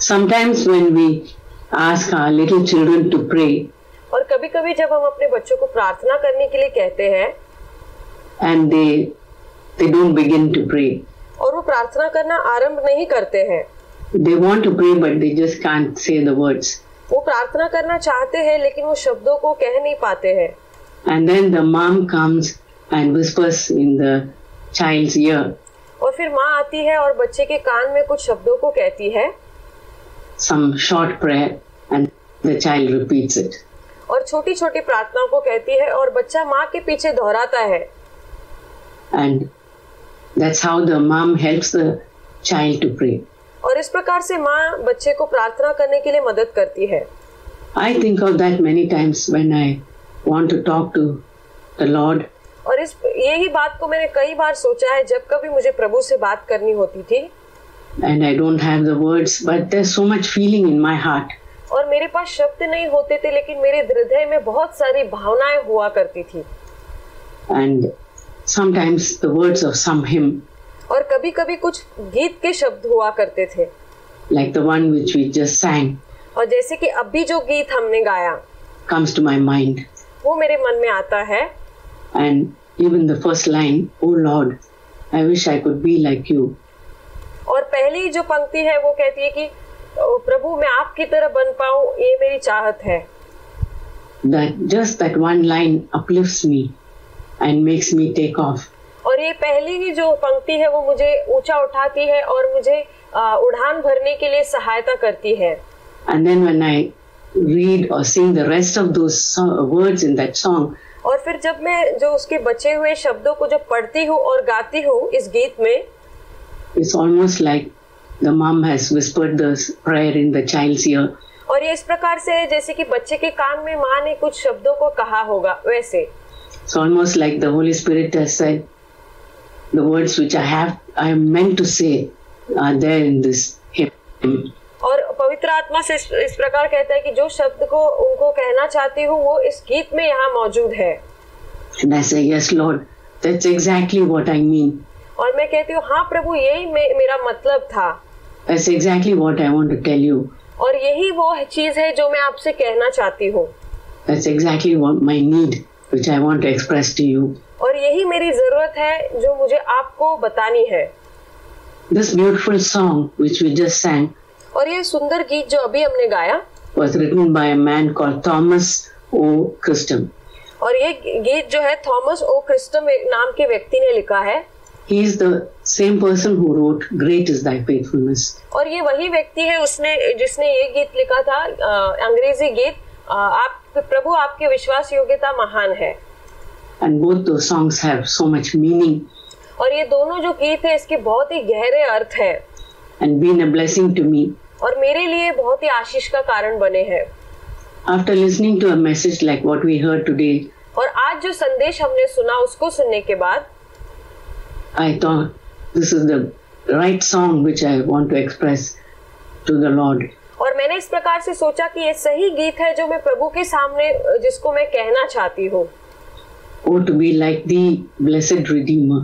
Sometimes when we ask our little children to pray, और कभी-कभी जब हम अपने बच्चों को प्रार्थना करने के लिए कहते हैं, and they don't begin to pray. और वो प्रार्थना करना आरंभ नहीं करते हैं. They want to pray but they just can't say the words. वो प्रार्थना करना चाहते हैं लेकिन वो शब्दों को कह नहीं पाते हैं. And then the mom comes and whispers in the child's ear. और फिर माँ आती है और बच्चे के कान में कुछ शब्दों को कहती है. Some short prayer and the child repeats it. और छोटी-छोटी प्रार्थनाओं को कहती है और बच्चा माँ के पीछे दोहराता है. And that's how the mom helps the child to pray. और इस प्रकार से माँ बच्चे को प्रार्थना करने के लिए मदद करती है. I think of that many times when I want to talk to the Lord. और यही बात को मैंने कई बार सोचा है जब कभी मुझे प्रभु से बात करनी होती थी. And I don't have the words, but there's so much feeling in my heart. और मेरे पास शब्द नहीं होते थे लेकिन मेरे हृदय में बहुत सारी भावनाएं हुआ करती थी. And sometimes the words of some hymn. और कभी-कभी कुछ गीत के शब्द हुआ करते थे. Like the one which we just sang. और जैसे कि अभी जो गीत हमने गाया. Comes to my mind. वो मेरे मन में आता है. And even the first line, "Oh Lord, I wish I could be like you." और पहली जो पंक्ति है वो कहती है कि प्रभु मैं आपकी तरह बन पाऊं, ये मेरी चाहत है. That one line uplifts me and makes me take off. और ये पहली ही जो पंक्ति है वो मुझे ऊंचा उठाती है और मुझे उड़ान भरने के लिए सहायता करती है. And then when I read or sing the rest of those words in that song, और फिर जब मैं जो उसके बचे हुए शब्दों को जब पढ़ती हूँ और गाती हूँ इस गीत में, it's almost like the mom has whispered the prayer in the child's ear. और ये इस प्रकार से है जैसे कि बच्चे के कान में माँ ने कुछ शब्दों को कहा होगा वैसे. It's almoस्ट like the Holy Spirit has said, the words which I am meant to say are there in this hymn. और पवित्र आत्मा से इस प्रकार कहता है कि जो शब्द को उनको कहना चाहती हूँ वो इस गीत में यहाँ मौजूद है. And I say, yes Lord, that's exactly what I mean. और मैं कहती हूँ हाँ प्रभु यही मेरा मतलब था. That's exactly what I want to tell you. और यही वो चीज है जो मैं आपसे कहना चाहती हूँ. That's exactly what my need, which I want to express to you. और यही मेरी जरूरत है जो मुझे आपको बतानी है. This beautiful song which we just sang. और ये सुंदर गीत जो अभी हमने गाया was written by a man called Thomas O. Chrysostom. और ये गीत जो है थॉमस ओ क्रिस्टम नाम के व्यक्ति ने लिखा है. He is the same person who wrote "Great is Thy Faithfulness." और ये वही व्यक्ति है जिसने ये गीत लिखा था, अंग्रेजी गीत, आप प्रभु आपके विश्वास योग्यता महान है. And both those songs have so much meaning. और ये दोनों जो गीत है इसके बहुत ही गहरे अर्थ है. And been a blessing to me. और मेरे लिए बहुत ही आशीष का कारण बने हैं. After listening to a message like what we heard today, और आज जो संदेश हमने सुना उसको सुनने के बाद I thought this is the right song which I want to express to the Lord. और मैंने इस प्रकार से सोचा कि ये सही गीत है जो मैं प्रभु के सामने जिसको मैं कहना चाहती हूँ. Oh, to be like the blessed Redeemer.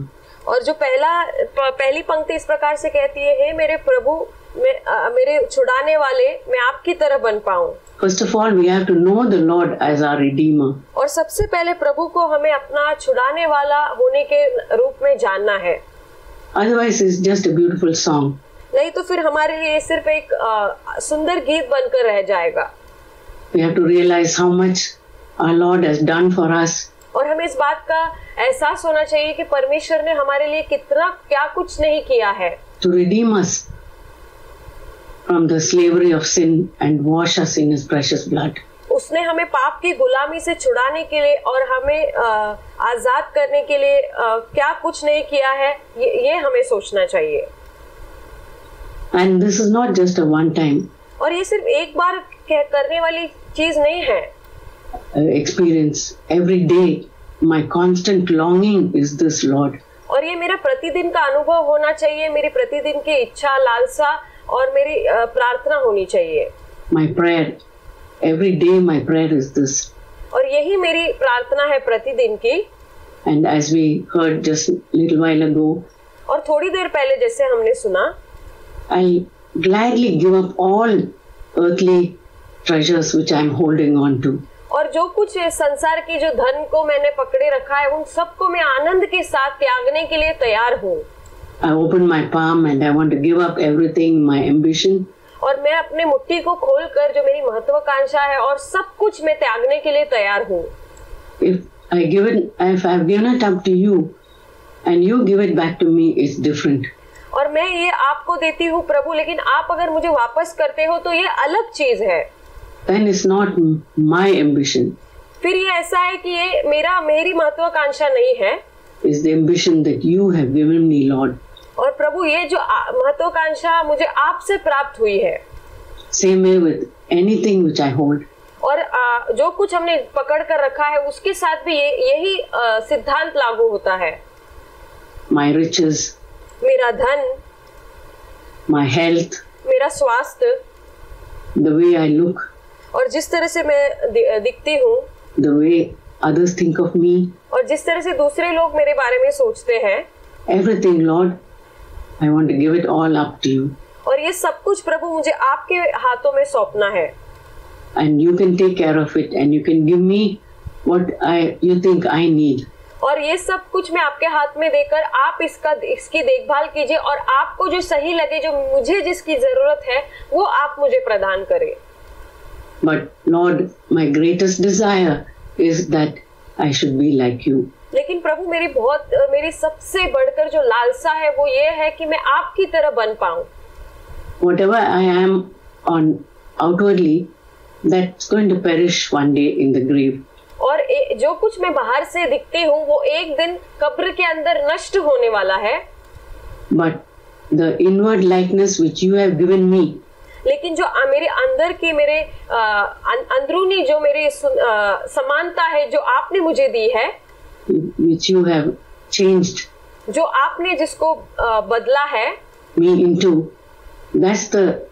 और जो पहली पंक्ति इस प्रकार से कहती है, हे मेरे प्रभु मेरे छुड़ाने वाले, मैं आपकी तरह बन पाऊं. First of all, we have to know the Lord as our Redeemer. और सबसे पहले प्रभु को हमें अपना छुड़ाने वाला होने के रूप में जानना है. Otherwise, it's just a beautiful song. नहीं तो फिर हमारे लिए सिर्फ एक सुंदर गीत बनकर रह जाएगा. We have to realize how much our Lord has done for us. और हमें इस बात का एहसास होना चाहिए कि परमेश्वर ने हमारे लिए कितना क्या कुछ नहीं किया है. To redeem us from the slavery of sin and wash us in His precious blood. उसने हमें पाप की गुलामी से छुड़ाने के लिए और हमें आजाद करने के लिए क्या कुछ नहीं किया है, ये हमें सोचना चाहिए. And this is not just a one time. और ये सिर्फ एक बार करने वाली चीज नहीं है. Experience every day. My constant longing is this, Lord. और ये मेरा प्रतिदिन का अनुभव होना चाहिए, मेरी प्रतिदिन की इच्छा, लालसा और मेरी प्रार्थना होनी चाहिए. My prayer every day, my prayer is this. और यही मेरी प्रार्थना है प्रतिदिन की. And as we heard just a little while ago, और थोड़ी देर पहले जैसे हमने सुना, I gladly give up all earthly treasures which I am holding on to. और जो कुछ संसार की जो धन को मैंने पकड़े रखा है उन सबको मैं आनंद के साथ त्यागने के लिए तैयार हूँ. I open my palm and I want to give up everything, my ambition. और मैं अपने मुट्ठी को खोलकर जो मेरी महत्वाकांक्षा है और सब कुछ मैं त्यागने के लिए तैयार हूँ. If I've given it up to you and you give it back to me, it's different. और मैं ये आपको देती हूँ प्रभु, लेकिन आप अगर मुझे वापस करते हो तो ये अलग चीज है. Then it's not my ambition. फिर ये ऐसा है कि ये मेरी महत्वाकांक्षा नहीं है. It's the ambition that you have given me, Lord. और प्रभु ये जो महत्वाकांक्षा मुझे आपसे प्राप्त हुई है. Same way with anything which I hold. और जो कुछ हमने पकड़ कर रखा है उसके साथ भी यही सिद्धांत लागू होता है. My riches, मेरा धन, my health, मेरा स्वास्थ्य, the way I look, और जिस तरह से मैं दिखती हूँ, the way others think of me, और जिस तरह से दूसरे लोग मेरे बारे में सोचते हैं, everything, Lord, I want to give it all up to you. और ये सब कुछ प्रभु मुझे आपके हाथों में सौंपना है. And you can take care of it and you can give me what you think I need. और ये सब कुछ मैं आपके हाथ में देकर आप इसकी देखभाल कीजिए और आपको जो सही लगे, जो मुझे जिसकी जरूरत है वो आप मुझे प्रदान करें. But Lord, my greatest desire is that I should be like you. लेकिन प्रभु मेरी सबसे बढ़कर जो लालसा है वो ये है कि मैं आपकी तरह बन पाऊं. Whatever I am on outwardly, that's going to perish one day in the grave. और जो कुछ मैं बाहर से दिखती हूँ वो एक दिन कब्र के अंदर नष्ट होने वाला है. But the inward likeness which you have given me, लेकिन जो मेरे अंदर की मेरे अंदरूनी जो मेरी समानता है जो आपने मुझे दी है, which you have changed, जो आपने जिसको बदला है me into, that's the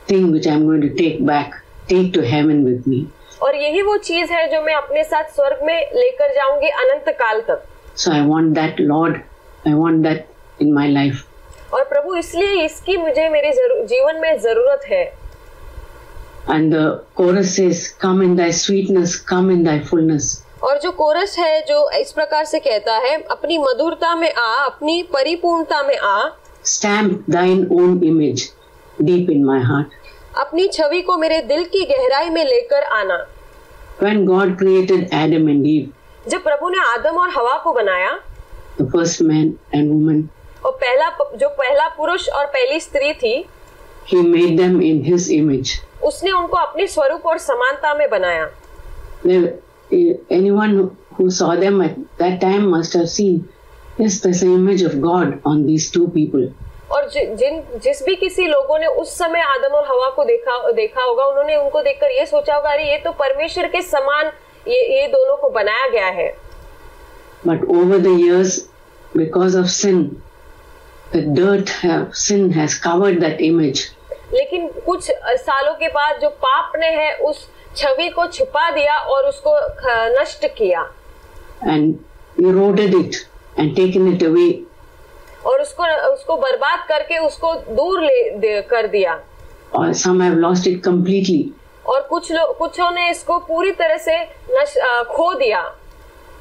thing which I'm going to take to heaven with me. और यही वो चीज है जो मैं अपने साथ स्वर्ग में लेकर जाऊंगी अनंत काल तक. So I want that, Lord. I want that in my life. और प्रभु इसलिए इसकी मुझे मेरे जीवन में जरूरत है. And the chorus says, "Come in thy sweetness, come in thy fullness." और जो कोरस है जो इस प्रकार से कहता है, अपनी मधुरता में आ, अपनी परिपूर्णता में आ. Stamp thine own image deep in my heart. अपनी छवि को मेरे दिल की गहराई में लेकर आना. When God created Adam and Eve, जब प्रभु ने आदम और हवा को बनाया, the first man and woman, और पहला पुरुष और पहली स्त्री थी, He made them in His image. उसने उनको अपने स्वरूप और समानता में बनाया. Anyone who saw them at that time must have seen, yes, there's an image of God on these two people. और जिस भी किसी लोगों ने उस समय आदम और हवा को देखा होगा, उन्होंने उनको देखकर ये सोचा होगा, अरे ये तो परमेश्वर के समान ये दोनों को बनाया गया है. But over the years, because of sin, sin has covered that image. लेकिन कुछ सालों के बाद जो पाप ने है उस छवि को छुपा दिया और उसको नष्ट किया. And eroded it and taken it away. और उसको बर्बाद करके उसको दूर कर दिया. Or some have lost it completely. और कुछों ने इसको पूरी तरह से खो दिया.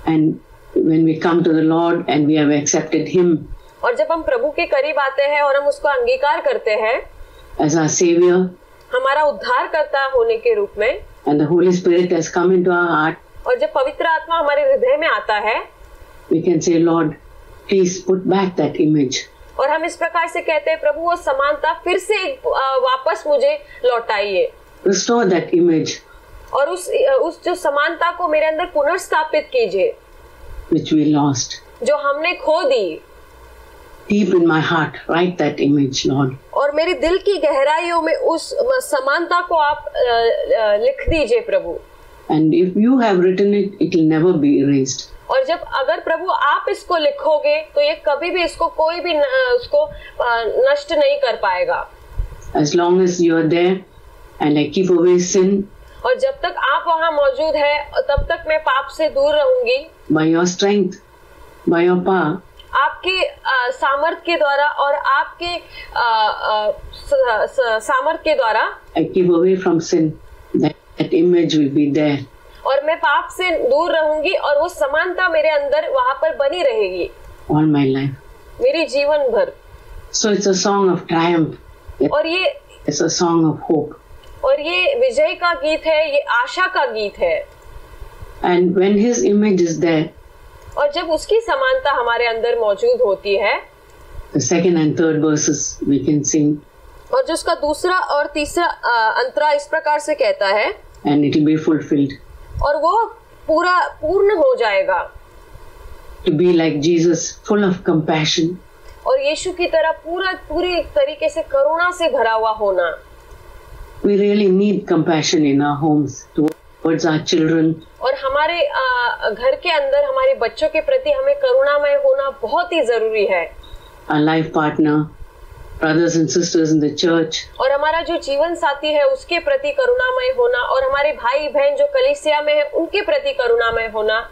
And when we come to the Lord and we have accepted Him, और जब हम प्रभु के करीब आते हैं और हम उसको अंगीकार करते हैं as our Savior, हमारा उद्धारकर्ता होने के रूप में, and the Holy Spirit has come into our heart, और जब पवित्र आत्मा हमारे हृदय में आता है, we can say, Lord, please put back that image. और हम इस प्रकार से कहते हैं, प्रभु वो समानता फिर से वापस मुझे लौटाइए. Restore that image. और उस जो समानता को मेरे अंदर पुनर्स्थापित कीजिए, which we lost. जो हमने खो दी. Deep in my heart, write that image, Lord. और मेरे दिल की गहराइयों में उस समानता को आप लिख दीजिए प्रभु. And if you have written it, it will never be erased. और अगर प्रभु आप इसको लिखोगे तो ये कभी भी इसको कोई भी उसको नष्ट नहीं कर पाएगा. As long as you are there and I keep away sin, और जब तक आप वहाँ मौजूद है तब तक मैं पाप से दूर रहूंगी. By your strength, by your power, आपके सामर्थ के द्वारा और आपके सामर्थ के द्वारा I keep away from sin. That image will be there. और मैं पाप से दूर रहूंगी और वो समानता मेरे अंदर वहां पर बनी रहेगी all my life. मेरी जीवन भर। So it's a song of triumph. और ये It's a song of hope. और ये विजय का गीत है, ये आशा का गीत है। And when his image is there, और जब उसकी समानता हमारे अंदर मौजूद होती है, the second and third verses we can sing, और जो उसका दूसरा और तीसरा अंतरा इस प्रकार से कहता है, and it will be fulfilled. और वो पूर्ण हो जाएगा। To be like Jesus, full of compassion. और यीशु की तरह पूरी तरीके से करुणा से भरा हुआ होना। We really need compassion in our homes towards our children. और हमारे घर के अंदर हमारे बच्चों के प्रति हमें करुणामय होना बहुत ही जरूरी है। Our life partner, brothers and sisters in the church. और हमारा जो जीवन साथी है उसके प्रति करुणामय होना, और हमारे भाई बहन जो कलीसिया में है उनके प्रति करुणामय होना।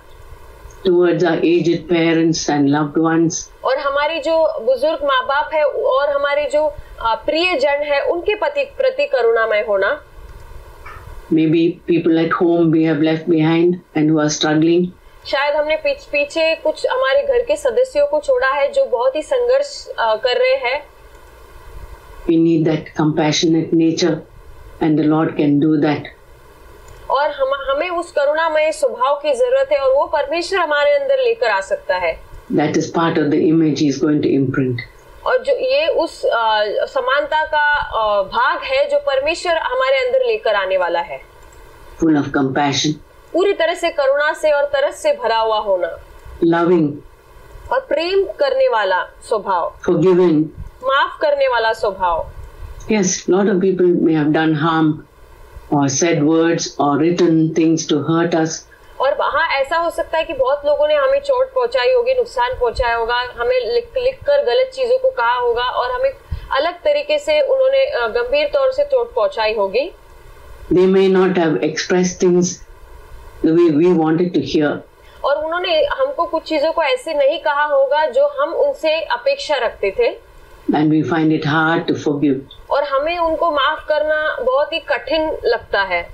Towards our aged parents and loved ones. और हमारी जो बुजुर्ग माँ बाप है और हमारे जो प्रिय जन है उनके प्रति करुणामय होना। Maybe people at home we have left behind and who are struggling. शायद हमने पीछे कुछ हमारे घर के सदस्यों को छोड़ा है जो बहुत ही संघर्ष कर रहे हैं। We need that compassionate nature and the Lord can do that. और हमें उस करुणामय स्वभाव की जरूरत है और वो परमेश्वर हमारे अंदर लेकर आ सकता है। That is part of the image he is going to imprint. और जो ये उस समानता का भाग है जो परमेश्वर हमारे अंदर लेकर आने वाला है। Full of compassion. पूरी तरह से करुणा से और तरस से भरा हुआ होना। Loving. और प्रेम करने वाला स्वभाव। Forgiving. माफ करने वाला स्वभाव। Yes, lot of people may have done harm or said words or written things to hurt us. और वहाँ ऐसा हो सकता है कि बहुत लोगों ने हमें चोट पहुंचाई होगी, नुकसान पहुंचाया होगा, हमें लिख कर गलत चीजों को कहा होगा और हमें अलग तरीके से उन्होंने गंभीर तौर से चोट पहुंचाई होगी। They may not have expressed things the way we wanted to hear. और उन्होंने हमको कुछ चीजों को ऐसे नहीं कहा होगा जो हम उनसे अपेक्षा रखते थे। And we find it hard to forgive. और हमें उनको माफ करना बहुत ही कठिन लगता है।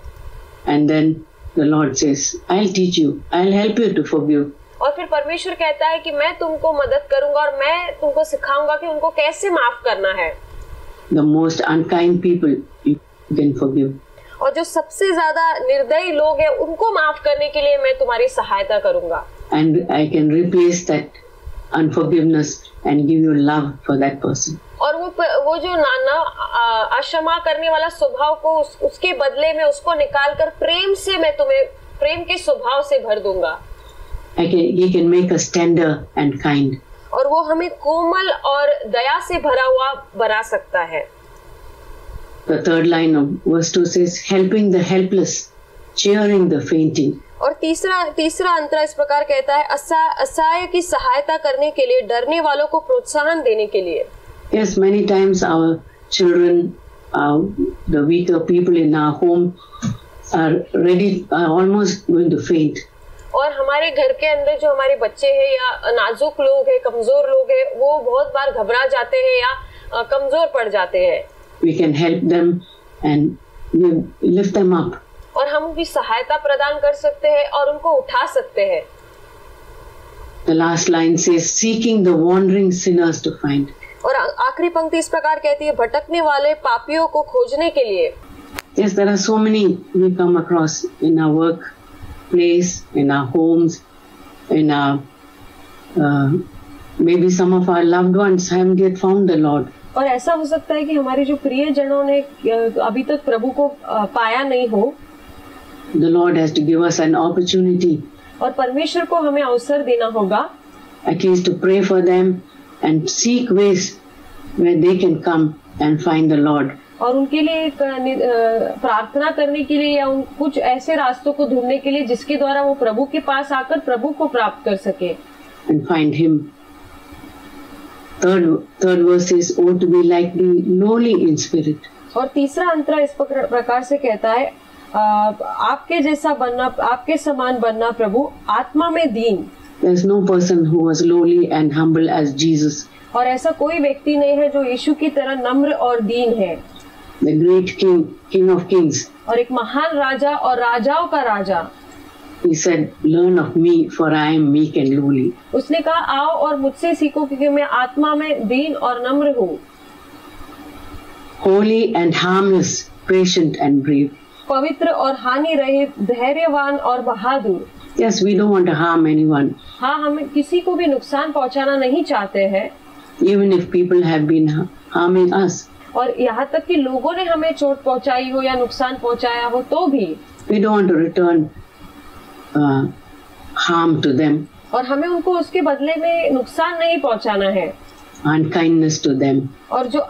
And then the Lord says, I'll teach you, I'll help you to forgive. और फिर परमेश्वर कहता है कि मैं तुमको मदद करूंगा और मैं तुमको सिखाऊंगा कि उनको कैसे माफ करना है। The most unkind people you can forgive. और जो सबसे ज्यादा निर्दयी लोग हैं उनको माफ करने के लिए मैं तुम्हारी सहायता करूंगा। And I can replace that unforgiveness and give you love for that person. और वो जो अक्षमा करने वाला स्वभाव को उसके बदले में उसको निकाल कर प्रेम से मैं तुम्हें प्रेम के स्वभाव से भर दूंगा। He can make us tender and kind. और वो हमें कोमल और दया से भरा हुआ बना सकता है। The third line of verse 2 says, helping the helpless, cheering the fainting. और तीसरा अंतरा इस प्रकार कहता है, असहाय की सहायता करने के लिए, डरने वालों को प्रोत्साहन देने के लिए। Yes, many times our children, the weaker people in our home are almost going to faint. और हमारे घर के अंदर जो हमारे बच्चे हैं या नाजुक लोग हैं, कमजोर लोग हैं, वो बहुत बार घबरा जाते हैं या कमजोर पड़ जाते हैं। We can help them and we lift them up. और हम उनकी सहायता प्रदान कर सकते हैं और उनको उठा सकते हैं। The last line says, seeking the wandering sinners to find. और आखिरी पंक्ति इस प्रकार कहती है, भटकने वाले पापियों को खोजने के लिए। Yes, there are so many we come across in our workplace, in our homes, in our maybe some of our loved ones haven't yet found the Lord. और ऐसा हो सकता है कि हमारे जो प्रिय जनों ने अभी तक प्रभु को पाया नहीं हो। The Lord has to give us an opportunity. और परमेश्वर को हमें अवसर देना होगा। At least to pray for them and seek ways where they can come and find the Lord. और उनके लिए प्रार्थना करने के लिए या कुछ ऐसे रास्तों को ढूंढने के लिए जिसके द्वारा वो प्रभु के पास आकर प्रभु को प्राप्त कर सके। And find Him. Third verse is, oh to be like the lowly in spirit. और तीसरा अंतरा इस प्रकार से कहता है, आपके जैसा बनना, आपके समान बनना प्रभु, आत्मा में दीन। There's no person who was lowly and humble as Jesus, और ऐसा कोई व्यक्ति नहीं है जो यीशु की तरह नम्र और दीन है। the great King, King of Kings. और एक महान राजा और राजाओं का राजा। He said, "Learn of me, for I am meek and lowly." उसने कहा, आओ और मुझसे सीखो क्योंकि मैं आत्मा में दीन और नम्र हूँ। Holy and harmless, patient and brave. पवित्र और हानि रहित, धैर्यवान और बहादुर। Yes, we don't want to harm anyone, हाँ, हम किसी को भी नुकसान पहुंचाना नहीं चाहते हैं, even if people have been harming us. और यहाँ तक कि लोगों ने हमें चोट पहुंचाई हो या नुकसान पहुंचाया हो तो भी We don't want to return harm to them, और हमें उनको उसके बदले में नुकसान नहीं पहुंचाना है। unkindness to them. और जो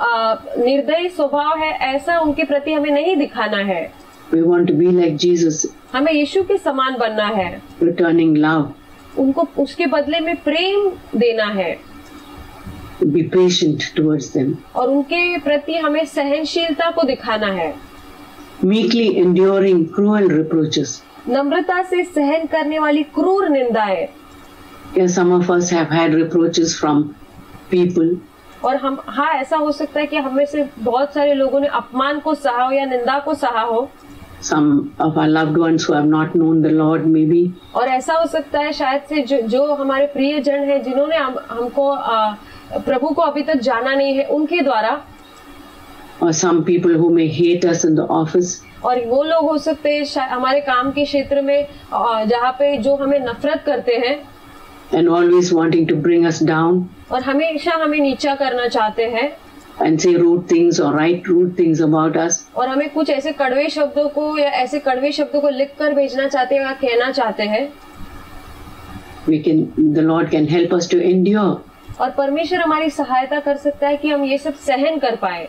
निर्दयी स्वभाव है ऐसा उनके प्रति हमें नहीं दिखाना है। We want to be like Jesus, हमें यीशु के समान बनना है, returning love, उनको उसके बदले में प्रेम देना है, be patient towards them, और उनके प्रति हमें सहनशीलता को दिखाना है, meekly enduring cruel reproaches. नम्रता से सहन करने वाली क्रूर निंदाएं। Yes, some of us have had reproaches from people, और हम हाँ, ऐसा हो सकता है कि हमें से बहुत सारे लोगों ने अपमान को सहा हो या निंदा को सहा हो। some of our loved ones who have not known the Lord maybe, और ऐसा हो सकता है शायद से जो हमारे प्रिय जन है जिन्होंने हमको प्रभु को अभी तक जाना नहीं है उनके द्वारा, or some people who may hate us in the office, और वो लोग हो सकते हैं हमारे काम के क्षेत्र में जहाँ पे जो हमें नफरत करते हैं and always wanting to bring us down और हमेशा हमें नीचा करना चाहते हैं and say rude things or write rude things about us. और हमें कुछ ऐसे कड़वे शब्दों को या ऐसे कड़वे शब्दों को लिख कर भेजना चाहते हैं या कहना चाहते हैं। The Lord can help us to endure और परमेश्वर हमारी सहायता कर सकता है कि हम ये सब सहन कर पाए,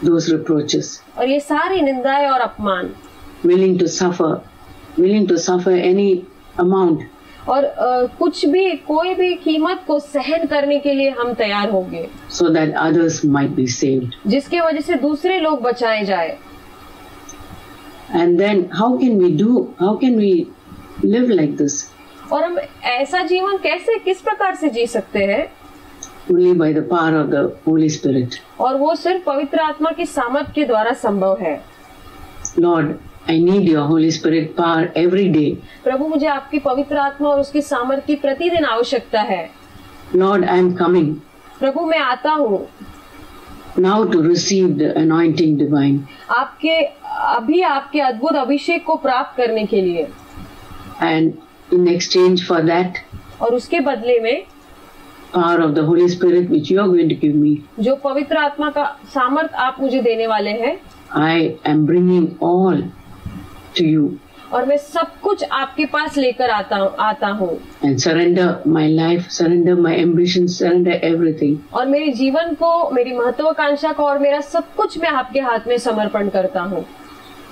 those reproaches, और ये सारी निंदाएं और अपमान, willing to suffer any amount, और कुछ भी कोई भी कीमत को सहन करने के लिए हम तैयार होंगे, so that others might be saved. जिसके वजह से दूसरे लोग बचाए जाए। And then how can we live like this? और हम ऐसा जीवन किस प्रकार से जी सकते हैं? Only by the power of the Holy Spirit. और वो सिर्फ पवित्र आत्मा की सामर्थ के द्वारा संभव है। Lord, I need your Holy Spirit power every day. प्रभु, मुझे आपकी पवित्र आत्मा और उसकी सामर्थ की प्रतिदिन आवश्यकता है। Lord, I am coming. प्रभु, मैं आता हूँ। Now to receive the anointing divine. आपके अद्भुत अभिषेक को प्राप्त करने के लिए। And in exchange for that, और उसके बदले में power of the Holy Spirit which you are going to give me, जो पवित्र आत्मा का सामर्थ आप मुझे देने वाले हैं, I am bringing all to you. और मैं सब कुछ आपके पास लेकर आता हूँ। And surrender my life, surrender my ambitions, surrender everything. और मेरे जीवन को, मेरी महत्वाकांक्षा को और मेरा सब कुछ मैं आपके हाथ में समर्पण करता हूँ।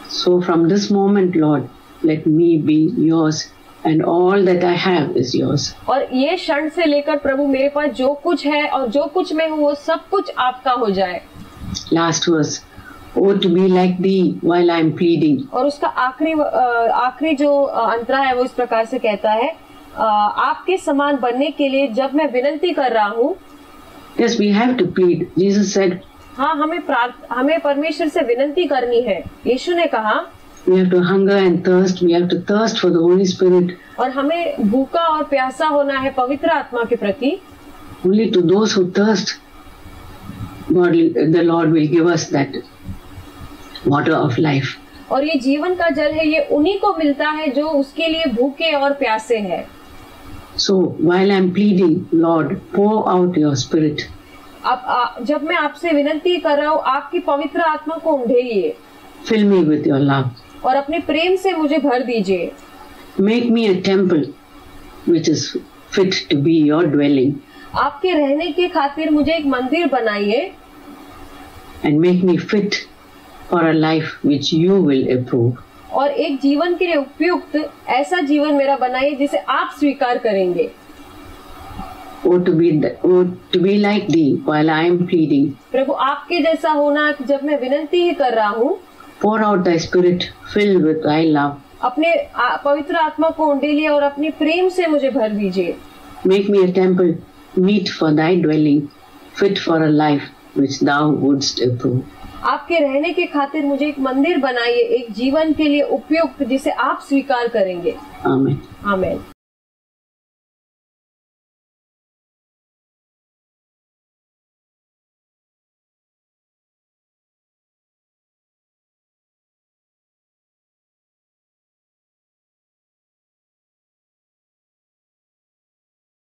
So from this moment, Lord, let me be yours. And all that I have is yours. और ये क्षण से लेकर प्रभु मेरे पास जो कुछ है और जो कुछ मैं हूँ वो सब कुछ आपका हो जाए। Last verse. Oh, to be like thee while I am pleading. और उसका आखिरी जो अंतरा है वो इस प्रकार से कहता है, आपके समान बनने के लिए जब मैं विनती कर रहा हूँ। Yes, we have to plead. Jesus said. हाँ, हमें परमेश्वर से विनती करनी है। यीशु ने कहा, we have to hunger and thirst. We have to thirst for the Holy Spirit. और हमें भूखा और प्यासा होना है पवित्र आत्मा के प्रति। Only to those who thirst, the Lord will give us that water of life. और ये जीवन का जल है, ये उन्हीं को मिलता है जो उसके लिए भूखे और प्यासे हैं। So while I am pleading, Lord, pour out your Spirit. अब जब मैं आपसे विनती कर रहा हूँ, आपकी पवित्र आत्मा को उंडेलिए। Fill me with your love. और अपने प्रेम से मुझे भर दीजिए। Make me a temple which is fit to be your dwelling. आपके रहने के खातिर मुझे एक मंदिर बनाइए। And make me fit for a life which you will approve. और एक जीवन के लिए उपयुक्त ऐसा जीवन मेरा बनाइए जिसे आप स्वीकार करेंगे। Oh, to be like thee while I am pleading. प्रभु, आपके जैसा होना जब मैं विनती ही कर रहा हूँ। Pour out thy Spirit filled with thy love अपने पवित्र आत्मा को उंडेलिए और अपने प्रेम से मुझे भर दीजिए। Make me a temple meet for thy dwelling, fit for a life which thou wouldst approve. आपके रहने के खातिर मुझे एक मंदिर बनाइए, एक जीवन के लिए उपयुक्त जिसे आप स्वीकार करेंगे। आमीन। आमीन।